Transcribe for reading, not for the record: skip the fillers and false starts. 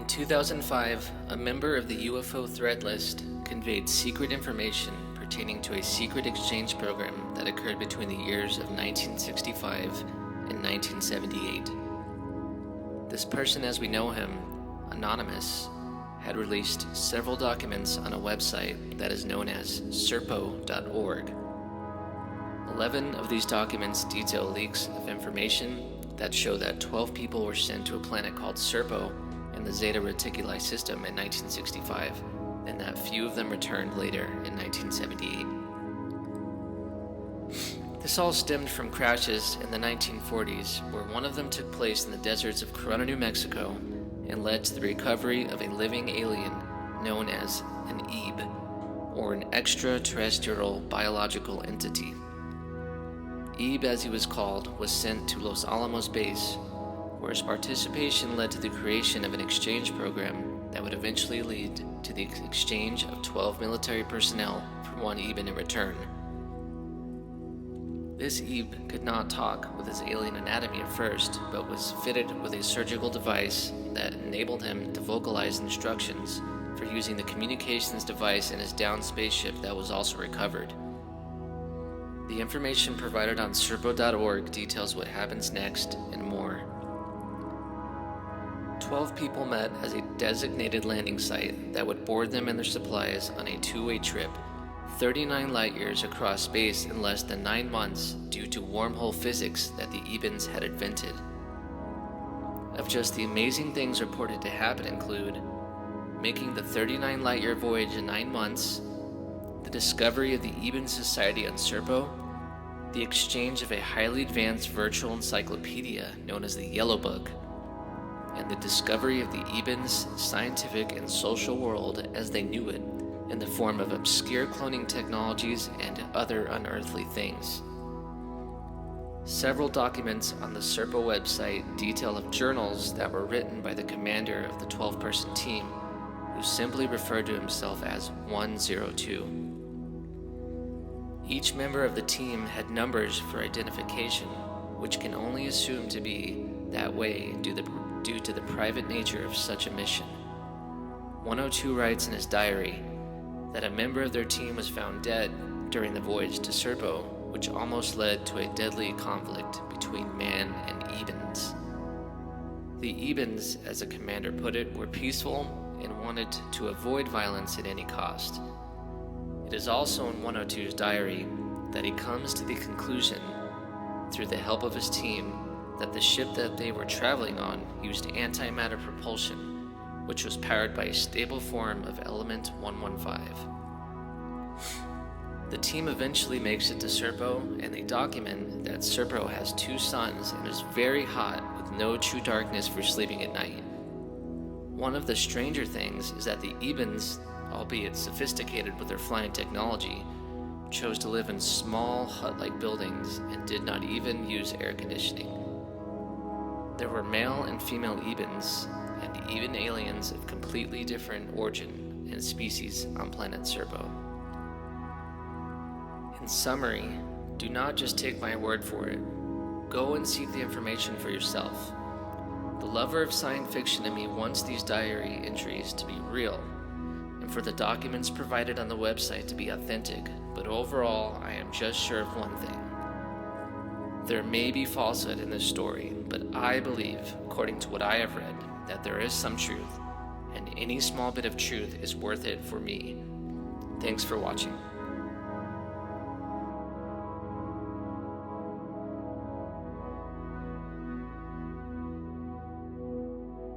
In 2005, a member of the UFO threat list conveyed secret information pertaining to a secret exchange program that occurred between the years of 1965 and 1978. This person, as we know him, anonymous, had released several documents on a website that is known as Serpo.org. 11 of these documents detail leaks of information that show that 12 people were sent to a planet called Serpo in the Zeta Reticuli system in 1965, and that few of them returned later in 1978. This all stemmed from crashes in the 1940s, where one of them took place in the deserts of Corona, New Mexico, and led to the recovery of a living alien known as an EEB, or an extraterrestrial biological entity. EEB, as he was called, was sent to Los Alamos base, where his participation led to the creation of an exchange program that would eventually lead to the exchange of 12 military personnel for one EEB in return. This EEB could not talk with his alien anatomy at first, but was fitted with a surgical device that enabled him to vocalize instructions for using the communications device in his downed spaceship that was also recovered. The information provided on Serpo.org details what happens next and more. 12 people met as a designated landing site that would board them and their supplies on a two-way trip 39 light years across space in less than 9 months due to wormhole physics that the Ebens had invented. Of just the amazing things reported to happen include making the 39 light year voyage in 9 months, the discovery of the Eben Society on Serpo, the exchange of a highly advanced virtual encyclopedia known as the Yellow Book, and the discovery of the Ebens' scientific and social world as they knew it, in the form of obscure cloning technologies and other unearthly things. Several documents on the Serpo website detail of journals that were written by the commander of the 12-person team, who simply referred to himself as 102. Each member of the team had numbers for identification, which can only assume to be that way due to the private nature of such a mission. 102 writes in his diary that a member of their team was found dead during the voyage to Serpo, which almost led to a deadly conflict between man and Ebens. The Ebens, as the commander put it, were peaceful and wanted to avoid violence at any cost. It is also in 102's diary that he comes to the conclusion, through the help of his team, that the ship that they were traveling on used antimatter propulsion, which was powered by a stable form of element 115. The team eventually makes it to Serpo, and they document that Serpo has 2 suns and is very hot with no true darkness for sleeping at night. One of the stranger things is that the Ebens, albeit sophisticated with their flying technology, chose to live in small hut-like buildings and did not even use air conditioning. There were male and female Ebens, and even aliens of completely different origin and species on planet Serpo. In summary, do not just take my word for it. Go and seek the information for yourself. The lover of science fiction in me wants these diary entries to be real, and for the documents provided on the website to be authentic, but overall, I am just sure of one thing. There may be falsehood in this story, but I believe, according to what I have read, that there is some truth, and any small bit of truth is worth it for me. Thanks for watching.